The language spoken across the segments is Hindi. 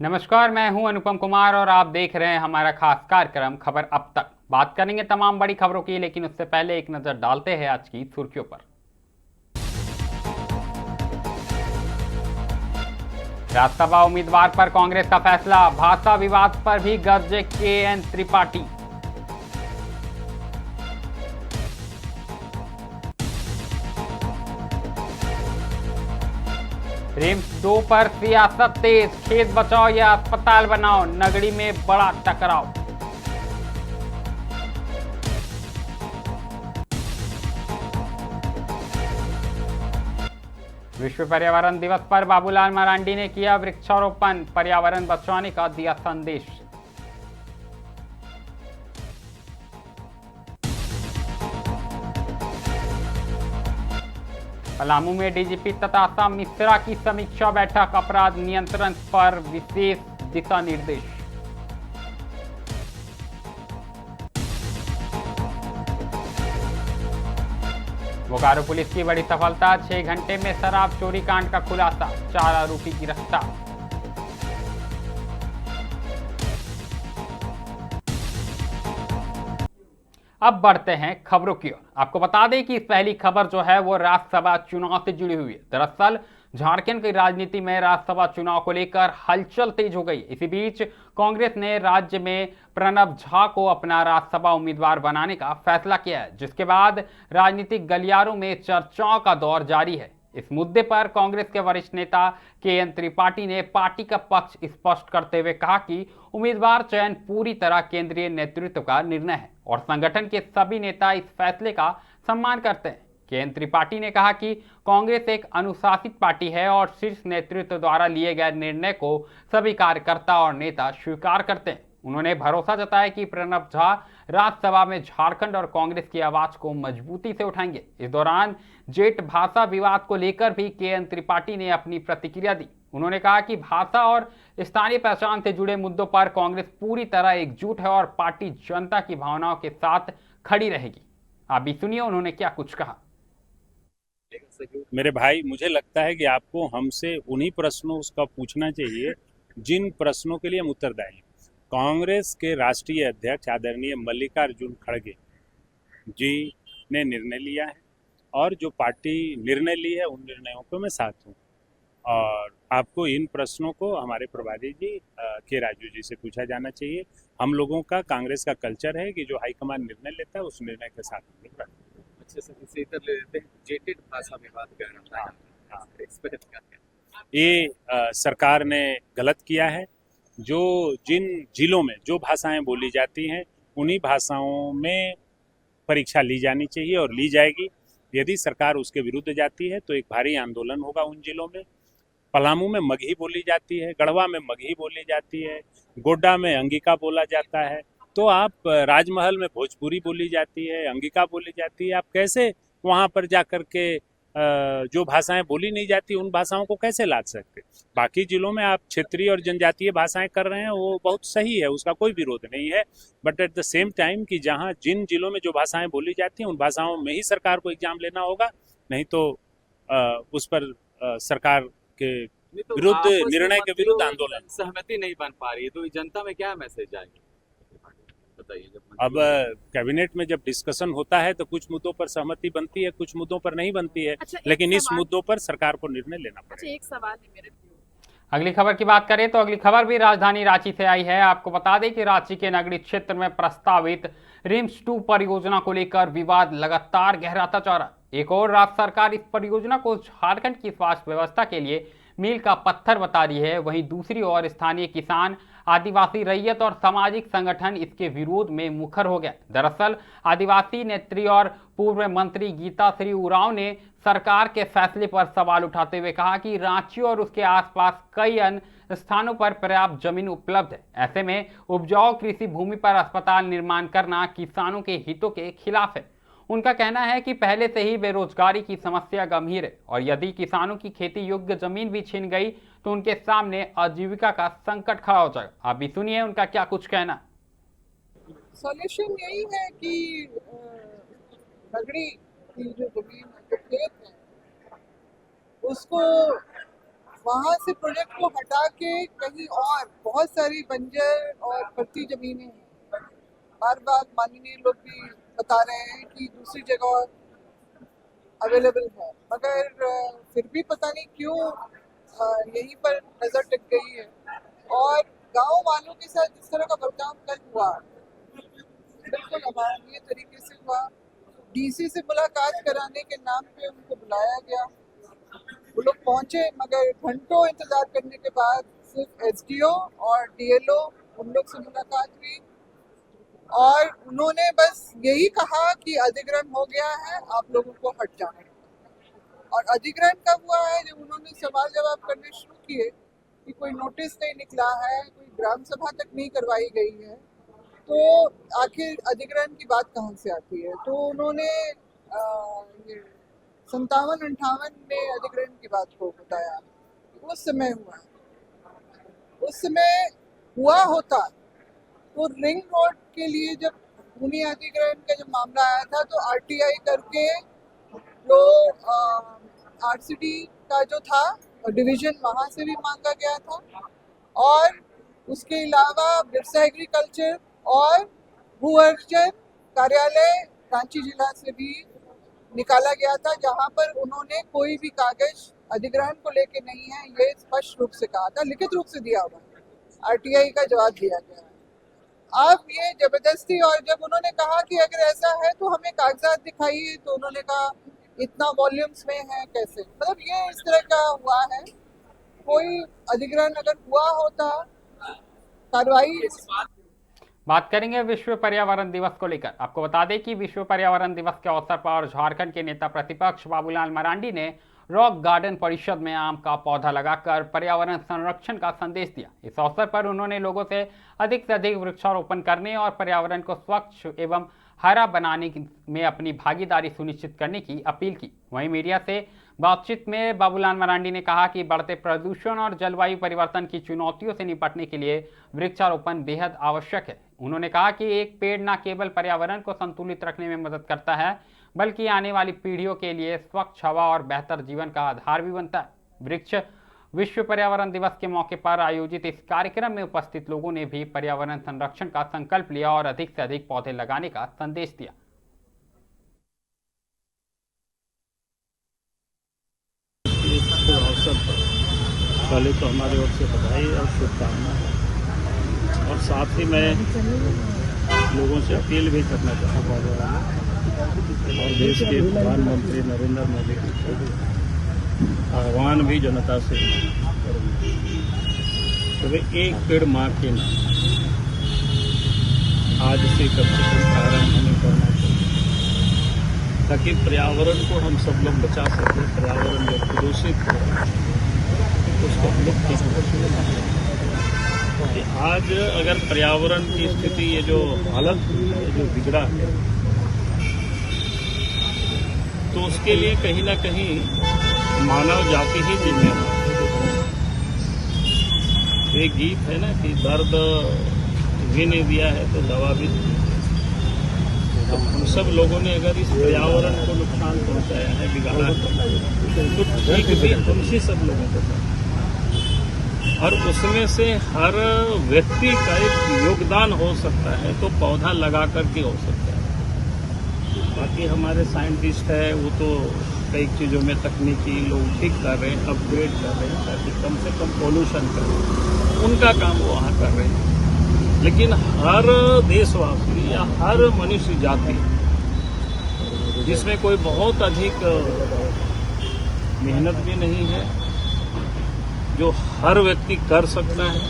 नमस्कार, मैं हूं अनुपम कुमार और आप देख रहे हैं हमारा खास कार्यक्रम खबर अब तक। बात करेंगे तमाम बड़ी खबरों की, लेकिन उससे पहले एक नजर डालते हैं आज की सुर्खियों पर। राज्यसभा उम्मीदवार पर कांग्रेस का फैसला, भाषा विवाद पर भी गरजे के त्रिपाठी। रिम्स 2 पर सियासत तेज, खेत बचाओ या अस्पताल बनाओ, नगरी में बड़ा टकराव। विश्व पर्यावरण दिवस पर बाबूलाल मरांडी ने किया वृक्षारोपण, पर्यावरण बचाने का दिया संदेश। पलामू में डीजीपी ततासा मिश्रा की समीक्षा बैठक, अपराध नियंत्रण पर विशेष दिशा निर्देश। बोकारो पुलिस की बड़ी सफलता, 6 घंटे में शराब चोरी कांड का खुलासा, 4 आरोपी गिरफ्तार। अब बढ़ते हैं खबरों की ओर। आपको बता दें कि पहली खबर जो है वो राज्यसभा चुनाव से जुड़ी हुई है। दरअसल झारखंड की राजनीति में राज्यसभा चुनाव को लेकर हलचल तेज हो गई। इसी बीच कांग्रेस ने राज्य में प्रणब झा को अपना राज्यसभा उम्मीदवार बनाने का फैसला किया है, जिसके बाद राजनीतिक गलियारों में चर्चाओं का दौर जारी है। इस मुद्दे पर कांग्रेस के वरिष्ठ नेता के त्रिपाठी ने पार्टी का पक्ष स्पष्ट करते हुए कहा कि उम्मीदवार चयन पूरी तरह केंद्रीय नेतृत्व का निर्णय है और संगठन के सभी नेता इस फैसले का सम्मान करते हैं। के त्रिपाठी ने कहा कि कांग्रेस एक अनुशासित पार्टी है और शीर्ष नेतृत्व द्वारा लिए गए निर्णय को सभी कार्यकर्ता और नेता स्वीकार करते हैं। उन्होंने भरोसा जताया कि प्रणब झा राज्यसभा में झारखंड और कांग्रेस की आवाज को मजबूती से उठाएंगे। इस दौरान जेट भाषा विवाद को लेकर भी के त्रिपाठी ने अपनी प्रतिक्रिया दी। उन्होंने कहा कि भाषा और स्थानीय पहचान से जुड़े मुद्दों पर कांग्रेस पूरी तरह एकजुट है और पार्टी जनता की भावनाओं के साथ खड़ी रहेगी। आप भी सुनिए उन्होंने क्या कुछ कहा। मेरे भाई, मुझे लगता है कि आपको हमसे उन्हीं प्रश्नों का पूछना चाहिए जिन प्रश्नों के लिए हम उत्तरदायी हैं। कांग्रेस के राष्ट्रीय अध्यक्ष आदरणीय मल्लिकार्जुन खड़गे जी ने निर्णय लिया है और जो पार्टी निर्णय ली है उन निर्णयों को मैं साथ हूँ। और आपको इन प्रश्नों को हमारे प्रभारी जी के राजू जी से पूछा जाना चाहिए। हम लोगों का कांग्रेस का कल्चर है कि जो हाईकमान निर्णय लेता है उस निर्णय के साथ हम लोग रहते हैं। अच्छे से इसे इधर ले लेते हैं। जेटेड भाषा विवाद कह रहा हाँ, था, हाँ। इस पर क्या कहना? ये सरकार ने गलत किया है। जो जिन जिलों में जो भाषाएं बोली जाती हैं उन्हीं भाषाओं में परीक्षा ली जानी चाहिए और ली जाएगी। यदि सरकार उसके विरुद्ध जाती है तो एक भारी आंदोलन होगा उन जिलों में। पलामू में मगही बोली जाती है, गढ़वा में मगही बोली जाती है, गोड्डा में अंगिका बोला जाता है। तो आप राजमहल में भोजपुरी बोली जाती है, अंगिका बोली जाती है। आप कैसे वहाँ पर जाकर के जो भाषाएं बोली नहीं जाती उन भाषाओं को कैसे लाद सकते? बाकी जिलों में आप क्षेत्रीय और जनजातीय भाषाएं कर रहे हैं, वो बहुत सही है, उसका कोई विरोध नहीं है। But at the same time कि जहाँ जिन जिलों में जो भाषाएं बोली जाती हैं उन भाषाओं में ही सरकार को एग्जाम लेना होगा, नहीं तो उस पर सरकार के तो विरुद्ध निर्णय के विरुद्ध मंत्रियों आंदोलन। सहमति नहीं बन पा रही है, तो जनता में क्या मैसेज जाएगा? बताइए। जब अब कैबिनेट में जब डिस्कशन होता है तो कुछ मुद्दों पर सहमति बनती है, कुछ मुद्दों पर नहीं बनती है। अच्छा, लेकिन इस मुद्दों पर सरकार को निर्णय लेना अच्छा, पड़ेगा। एक सवाल है मेरे। अगली खबर की बात करें तो अगली खबर भी राजधानी रांची से आई है। आपको बता दें कि रांची के नगरीय क्षेत्र में प्रस्तावित रिम्स 2 परियोजना को लेकर विवाद लगातार गहराता जा रहा है। एक और राज्य सरकार इस परियोजना को झारखंड की स्वास्थ्य व्यवस्था के लिए मील का पत्थर बता रही है, वहीं दूसरी ओर स्थानीय किसान, आदिवासी रैयत और सामाजिक संगठन इसके विरोध में मुखर हो गया। दरअसल आदिवासी नेत्री और पूर्व मंत्री गीता श्री उरांव ने सरकार के फैसले पर सवाल उठाते हुए कहा कि रांची और उसके आसपास कई अन्य स्थानों पर पर्याप्त जमीन उपलब्ध है। ऐसे में उपजाऊ कृषि भूमि पर अस्पताल निर्माण करना किसानों के हितों के खिलाफ है। उनका कहना है कि पहले से ही बेरोजगारी की समस्या गंभीर है और यदि किसानों की खेती योग्य जमीन भी छीन गई तो उनके सामने आजीविका का संकट खड़ा हो जाएगा। आप भी सुनिए उनका क्या कुछ कहना। सॉल्यूशन यही है कि नगरी की जो जमीन जो खेत है उसको वहाँ से प्रोजेक्ट को हटा के कहीं और बहुत सारी बंजर और पड़ती जमीनें हैं। बार बार माननीय लोग भी बता रहे हैं कि दूसरी जगह अवेलेबल है, मगर फिर भी पता नहीं क्यों यहीं पर नजर टिक गई है। और गांव वालों के साथ जिस तरह का बर्ताव कल हुआ, बिल्कुल अमानवीय तरीके से हुआ। डीसी से मुलाकात कराने के नाम पे उनको बुलाया गया, वो लोग पहुंचे, मगर घंटों इंतजार करने के बाद सिर्फ एसडीओ और डीएलओ उन लोग से मुलाकात हुई और उन्होंने बस यही कहा कि अधिग्रहण हो गया है, आप लोगों को हट जाना है। और अधिग्रहण कब हुआ है? जब उन्होंने सवाल जवाब करने शुरू किए कि कोई नोटिस नहीं निकला है, कोई ग्राम सभा तक नहीं करवाई गई है, तो आखिर अधिग्रहण की बात कहाँ से आती है? तो उन्होंने 57-58 में अधिग्रहण की बात को बताया। उस समय हुआ, उस समय हुआ होता तो रिंग रोड के लिए जब भूमि अधिग्रहण का जब मामला आया था तो आरटीआई करके जो आरसीडी का जो था डिवीजन वहाँ से भी मांगा गया था, और उसके अलावा बिरसा एग्रीकल्चर और भू अर्जन कार्यालय रांची जिला से भी निकाला गया था, जहाँ पर उन्होंने कोई भी कागज अधिग्रहण को लेके नहीं है ये स्पष्ट रूप से कहा था, लिखित रूप से दिया हुआ, आरटीआई का जवाब दिया गया है। अब ये जबरदस्ती, और जब उन्होंने कहा कि अगर ऐसा है तो हमें कागजात दिखाइए, तो उन्होंने कहा इतना वॉल्यूम्स में है कैसे, मतलब ये इस तरह का हुआ है। कोई अधिग्रहण अगर हुआ होता, कार्रवाई। बात करेंगे विश्व पर्यावरण दिवस को लेकर। आपको बता दें कि विश्व पर्यावरण दिवस के अवसर पर झारखंड के नेता प्रतिपक्ष बाबूलाल मरांडी ने रॉक गार्डन परिषद में आम का पौधा लगाकर पर्यावरण संरक्षण का संदेश दिया। इस अवसर पर उन्होंने लोगों से अधिक वृक्षारोपण करने और पर्यावरण को स्वच्छ एवं हरा बनाने में अपनी भागीदारी सुनिश्चित करने की अपील की। वहीं मीडिया से बातचीत में बाबूलाल मरांडी ने कहा कि बढ़ते प्रदूषण और जलवायु परिवर्तन की चुनौतियों से निपटने के लिए वृक्षारोपण बेहद आवश्यक है। उन्होंने कहा कि एक पेड़ न केवल पर्यावरण को संतुलित रखने में मदद करता है, बल्कि आने वाली पीढ़ियों के लिए स्वच्छ हवा और बेहतर जीवन का आधार भी बनता है। विश्व पर्यावरण दिवस के मौके पर आयोजित इस कार्यक्रम में उपस्थित लोगों ने भी पर्यावरण संरक्षण का संकल्प लिया और अधिक से अधिक पौधे लगाने का संदेश दिया। इस अवसर पर पहले तो हमारे ओर से बधाई और शुभकामनाएं, और साथ ही मैं लोगों से अपील भी करना चाहूँगा और देश के प्रधानमंत्री नरेंद्र मोदी जी आह्वान भी जनता से करूँगा तो वे एक पेड़ माँ के नाम आज से कम प्रारंभ हमें करना चाहिए, ताकि पर्यावरण को हम सब लोग बचा सकें। पर्यावरण जो प्रदूषित हो उसको मुक्त कि आज अगर पर्यावरण की स्थिति ये जो हालत जो बिगड़ा है, तो उसके लिए कहीं ना कहीं मानव जाति ही जिम्मेदार है। एक गीत है ना कि दर्द भी नहीं दिया है तो दवा भी नहीं। तो हम सब लोगों ने अगर इस पर्यावरण को नुकसान पहुंचाया है, बिगाड़ा है, तो ठीक भी उनसे सब लोगों को करना, और उसमें से हर व्यक्ति का एक योगदान हो सकता है, तो पौधा लगा करके हो सकता है। बाकी हमारे साइंटिस्ट है वो तो कई चीज़ों में तकनीकी लोग ठीक कर रहे हैं, अपग्रेड कर रहे हैं ताकि कम से कम पोल्यूशन करें, उनका काम वो वहाँ कर रहे हैं। लेकिन हर देशवासी या हर मनुष्य जाति जिसमें कोई बहुत अधिक मेहनत भी नहीं है, जो हर व्यक्ति कर सकता है।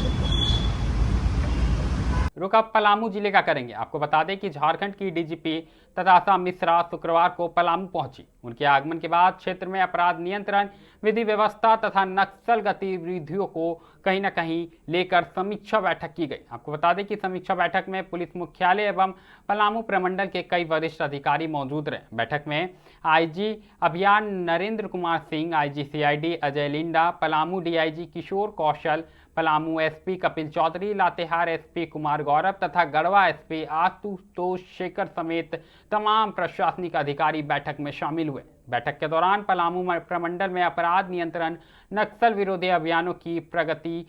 रुक अब पलामू जिले का करेंगे। आपको बता दें कि झारखंड की डीजीपी तदासा मिश्रा शुक्रवार को पलामू पहुंची। उनके आगमन के बाद क्षेत्र में अपराध नियंत्रण, विधि व्यवस्था तथा नक्सल गतिविधियों को कहीं न कहीं लेकर समीक्षा बैठक की गई। आपको बता दें कि समीक्षा बैठक में पुलिस मुख्यालय एवं पलामू प्रमंडल के कई वरिष्ठ अधिकारी मौजूद रहे। बैठक में आईजी अभियान Narendra Kumar Singh, IG CID Ajay Linda, Palamu DIG Kishore Kaushal, Palamu SP Kapil Chaudhary, Latehar SP Kumar Gaurav तथा गढ़वा एसपी आशुतोष शेखर समेत तमाम प्रशासनिक अधिकारी बैठक में शामिल हुए। बैठक के दौरान पलामू प्रमंडल में अपराध नियंत्रण, नक्सल विरोधी अभियानों की प्रगति,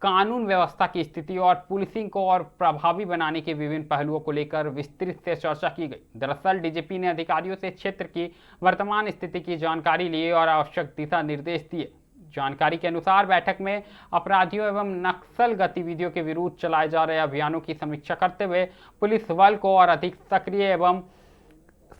कानून व्यवस्था की स्थिति और पुलिसिंग को और प्रभावी बनाने के विभिन्न पहलुओं को लेकर विस्तृत से चर्चा की गई। दरअसल डीजीपी ने अधिकारियों से क्षेत्र की वर्तमान स्थिति की जानकारी ली और आवश्यक दिशा निर्देश दिए। जानकारी के अनुसार बैठक में अपराधियों एवं नक्सल गतिविधियों के विरुद्ध चलाए जा रहे अभियानों की समीक्षा करते हुए पुलिस बल को और अधिक सक्रिय एवं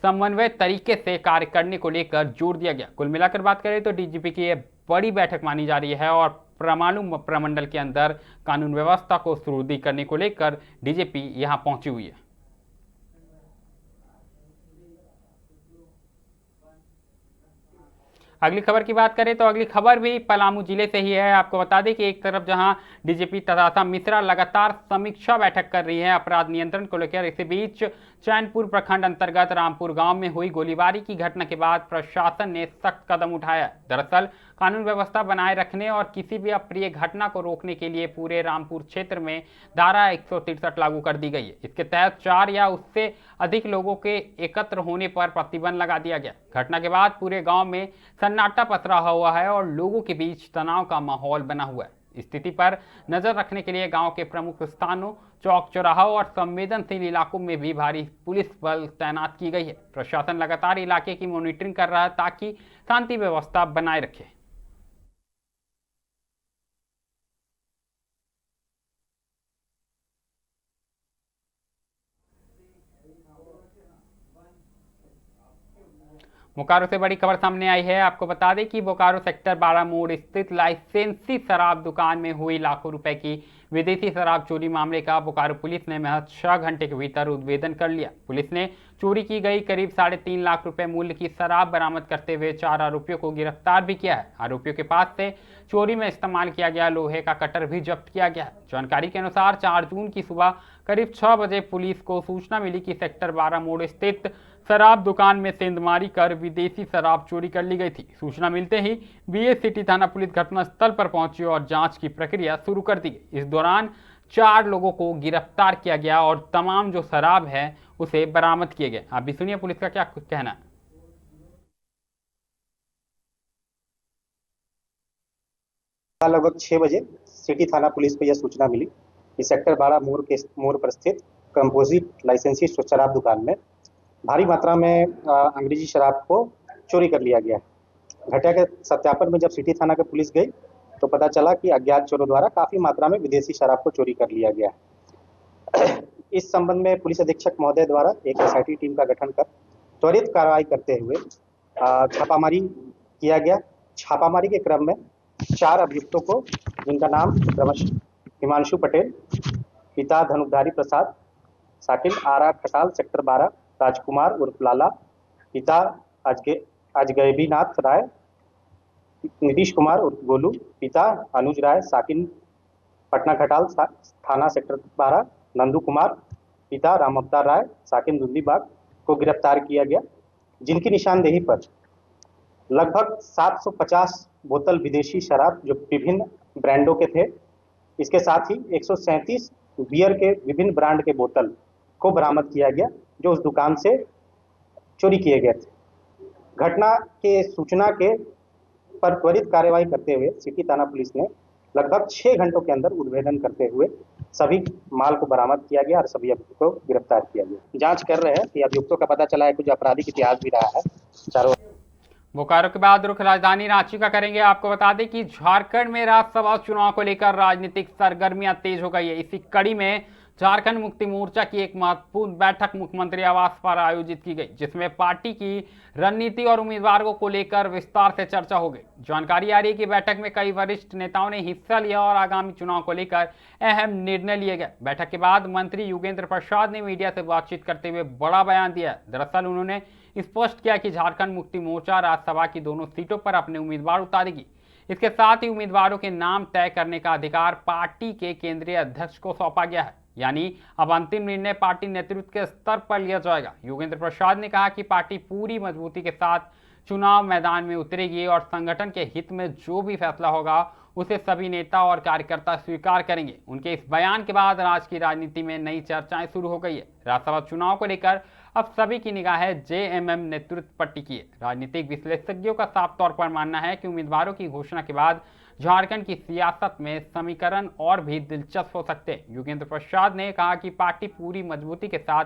समन्वय तरीके से कार्य करने को लेकर जोर दिया गया। कुल मिलाकर बात करें तो डीजीपी की यह बड़ी बैठक मानी जा रही है और परमाणु प्रमंडल के अंदर कानून व्यवस्था को सुदृढ़ करने को लेकर डीजीपी यहां पहुंची हुई है। अगली खबर की बात करें तो अगली खबर भी पलामू जिले से ही है। आपको बता दें कि एक तरफ जहां डीजीपी तथा मिश्रा लगातार समीक्षा बैठक कर रही है अपराध नियंत्रण को लेकर, इसी बीच चैनपुर प्रखंड अंतर्गत रामपुर गांव में हुई गोलीबारी की घटना के बाद प्रशासन ने सख्त कदम उठाया। दरअसल कानून व्यवस्था बनाए रखने और किसी भी अप्रिय घटना को रोकने के लिए पूरे रामपुर क्षेत्र में धारा 163 लागू कर दी गई है। इसके तहत 4 या उससे अधिक लोगों के एकत्र होने पर प्रतिबंध लगा दिया गया। घटना के बाद पूरे गांव में सन्नाटा पसरा हुआ है और लोगों के बीच तनाव का माहौल बना हुआ है। स्थिति पर नजर रखने के लिए गांव के प्रमुख स्थानों, चौक चौराहों और संवेदनशील इलाकों में भी भारी पुलिस बल तैनात की गई है। प्रशासन लगातार इलाके की मॉनिटरिंग कर रहा है ताकि शांति व्यवस्था बनाए रखे। बोकारो से बड़ी खबर सामने आई है। आपको बता दें कि बोकारो सेक्टर 12 मोड़ स्थित लाइसेंसी शराब दुकान में हुई लाखों रुपए की विदेशी शराब चोरी मामले का बोकारो पुलिस ने महज 6 घंटे के भीतर उद्भेदन कर लिया। पुलिस ने चोरी की गई करीब 3.5 लाख रुपए मूल्य की शराब बरामद करते हुए 4 आरोपियों को गिरफ्तार भी किया है। आरोपियों के पास से चोरी में इस्तेमाल किया गया लोहे का कटर भी जब्त किया गया है। जानकारी के अनुसार 4 जून की सुबह करीब 6 बजे पुलिस को सूचना मिली कि सेक्टर 12 मोड़ स्थित शराब दुकान में सेंधमारी कर विदेशी शराब चोरी कर ली गई थी। सूचना मिलते ही बीएस सिटी थाना पुलिस घटनास्थल पर पहुंची और जांच की प्रक्रिया शुरू कर दी गई। इस दौरान 4 लोगों को गिरफ्तार किया गया और तमाम जो शराब है उसे बरामद किए गए। आप भी सुनिए पुलिस का क्या कहना है। लगभग 6 बजे सिटी थाना पुलिस को यह सूचना मिली कि सेक्टर 12 मोड़ पर स्थित कंपोजिट लाइसेंसी शराब दुकान में भारी मात्रा में अंग्रेजी शराब को चोरी कर लिया गया। घटना के सत्यापन में जब सिटी थाना की पुलिस गई तो पता चला कि अज्ञात चोरों द्वारा काफी मात्रा में विदेशी शराब को चोरी कर लिया गया। इस संबंध में पुलिस अधीक्षक महोदय द्वारा एक एसआईटी टीम का गठन कर त्वरित कार्रवाई करते हुए छापामारी किया गया। छापामारी के क्रम में 4 अभियुक्तों को, जिनका नाम क्रमशः हिमांशु पटेल, पिता धनुधारी प्रसाद, साकिन आरा खटाल सेक्टर 12, राजकुमार उर्फ लाला, पिता अजगैबीनाथ राय, नीतीश कुमार उर्फ गोलू, पिता अनुज राय, साकिन पटना खटाल थाना सेक्टर 12, नंदू कुमार, पिता राम अवतार राय, साकिन दुंदीबाग को गिरफ्तार किया गया, जिनकी निशानदेही पर लगभग 750 बोतल विदेशी शराब जो विभिन्न ब्रांडों के थे, इसके साथ ही 137 बियर के विभिन्न ब्रांड के बोतल को बरामद किया गया जो उस दुकान से चोरी किए गए थे। घटना के सूचना के पर त्वरित कार्रवाई करते हुए सिटी थाना पुलिस ने लगभग 6 घंटों के अंदर उद्भेदन करते हुए सभी माल को बरामद किया गया और सभी अभियुक्तों को गिरफ्तार किया गया। जांच कर रहे हैं कि अभियुक्तों का पता चला है कुछ आपराधिक इतिहास भी रहा है। चारों बोकारो के बाद रुख राजधानी रांची का करेंगे। आपको बता दें कि झारखंड में राज्यसभा चुनाव को लेकर राजनीतिक सरगर्मियां तेज हो गई है। इसी कड़ी में झारखंड मुक्ति मोर्चा की एक महत्वपूर्ण बैठक मुख्यमंत्री आवास पर आयोजित की गई, जिसमें पार्टी की रणनीति और उम्मीदवारों को लेकर विस्तार से चर्चा हो गई। जानकारी आ रही है कि बैठक में कई वरिष्ठ नेताओं ने हिस्सा लिया और आगामी चुनाव को लेकर अहम निर्णय लिए गए। बैठक के बाद मंत्री योगेंद्र प्रसाद ने मीडिया से बातचीत करते हुए बड़ा बयान दिया। दरअसल उन्होंने स्पष्ट किया कि झारखंड मुक्ति मोर्चा राज्यसभा की दोनों सीटों पर अपने उम्मीदवार उतारेगी। इसके साथ ही उम्मीदवारों के नाम तय करने का अधिकार पार्टी के केंद्रीय अध्यक्ष को सौंपा गया है, यानी अब अंतिम निर्णय पार्टी नेतृत्व के स्तर पर लिया जाएगा। योगेंद्र प्रसाद ने कहा कि पार्टी पूरी मजबूती के साथ चुनाव मैदान में उतरेगी और संगठन के हित में जो भी फैसला होगा उसे सभी नेता और कार्यकर्ता स्वीकार करेंगे। उनके इस बयान के बाद राज्य की राजनीति में नई चर्चाएं शुरू हो गई है। राज्यसभा चुनाव को लेकर अब सभी की निगाह जेएमएम नेतृत्व पर टिकी है। राजनीतिक विश्लेषज्ञों का साफ तौर पर मानना है कि उम्मीदवारों की घोषणा के बाद झारखंड की सियासत में समीकरण और भी दिलचस्प हो सकते हैं। योगेंद्र प्रसाद ने कहा कि पार्टी पूरी मजबूती के साथ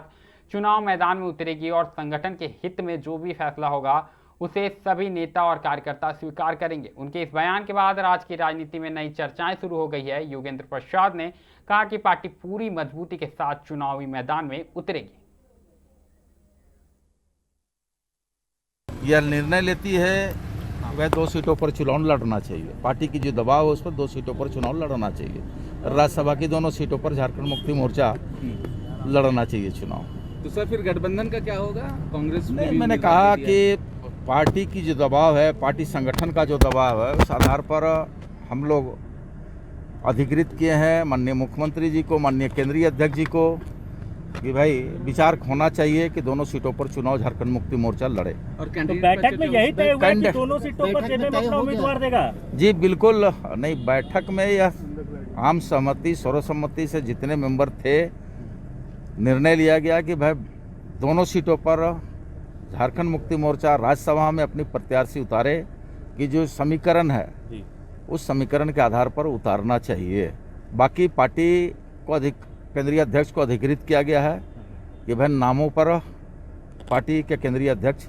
चुनाव मैदान में उतरेगी और संगठन के हित में जो भी फैसला होगा उसे सभी नेता और कार्यकर्ता स्वीकार करेंगे। उनके इस बयान के बाद राज्य की राजनीति में नई चर्चाएं शुरू हो गई है। योगेंद्र प्रसाद ने कहा कि पार्टी पूरी मजबूती के साथ चुनावी मैदान में उतरेगी। यह निर्णय लेती है वह 2 सीटों पर चुनाव लड़ना चाहिए। पार्टी की जो दबाव है उस पर 2 सीटों पर चुनाव लड़ना चाहिए। राज्यसभा की दोनों सीटों पर झारखंड मुक्ति मोर्चा लड़ना चाहिए चुनाव। तो सर फिर गठबंधन का क्या होगा? कांग्रेस ने भी मैंने कहा कि पार्टी की जो दबाव है, पार्टी संगठन का जो दबाव है, उस आधार पर हम लोग अधिकृत किए हैं माननीय मुख्यमंत्री जी को, माननीय केंद्रीय अध्यक्ष जी को कि भाई विचार होना चाहिए कि दोनों सीटों पर चुनाव झारखंड मुक्ति मोर्चा लड़े। और तो बैठक में यही तय हुआ कि दोनों सीटों पर जेएमएम अपना उम्मीदवार देगा? जी बिल्कुल नहीं, बैठक में यह आम सहमति सर्वसम्मति से जितने मेंबर थे निर्णय लिया गया कि भाई दोनों सीटों पर झारखंड मुक्ति मोर्चा राज्यसभा में अपनी प्रत्याशी उतारे कि जो समीकरण है उस समीकरण के आधार पर उतारना चाहिए। बाकी पार्टी को केंद्रीय अध्यक्ष को अधिकृत किया गया है कि भाई नामों पर पार्टी के केंद्रीय अध्यक्ष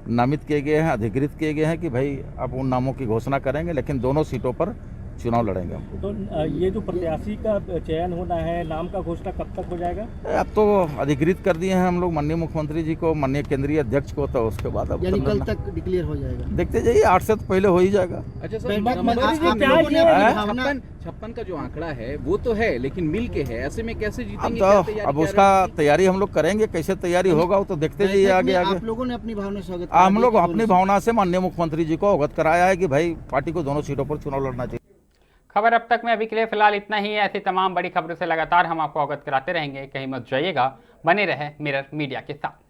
नामित किए गए हैं, अधिकृत किए गए हैं कि भाई आप उन नामों की घोषणा करेंगे, लेकिन दोनों सीटों पर चुनाव लड़ेंगे। तो ये जो प्रत्याशी का चयन होना है, नाम का घोषणा कब तक हो जाएगा? अब तो अधिकृत कर दिए हैं हम लोग माननीय मुख्यमंत्री जी को, माननीय केंद्रीय अध्यक्ष को, तो उसके बाद अब यानी कल तक डिक्लेयर हो जाएगा। देखते जाइए, 8 से तो पहले हो ही जाएगा। अच्छा सर, भावना 56 का जो आंकड़ा है वो तो है, लेकिन मिल के है, ऐसे में कैसे जीतेंगे? अब उसका तैयारी हम लोग करेंगे, कैसे तैयारी होगा वो तो देखते जाइए आगे आगे। आप लोगों ने अपनी भावना स्वागत, हम लोग अपनी भावना से माननीय मुख्यमंत्री जी को अवगत कराया है कि भाई पार्टी को दोनों सीटों पर चुनाव लड़ना चाहिए। खबर अब तक में अभी के लिए फिलहाल इतना ही है। ऐसी तमाम बड़ी खबरों से लगातार हम आपको अवगत कराते रहेंगे। कहीं मत जाइएगा, बने रहे मिरर मीडिया के साथ।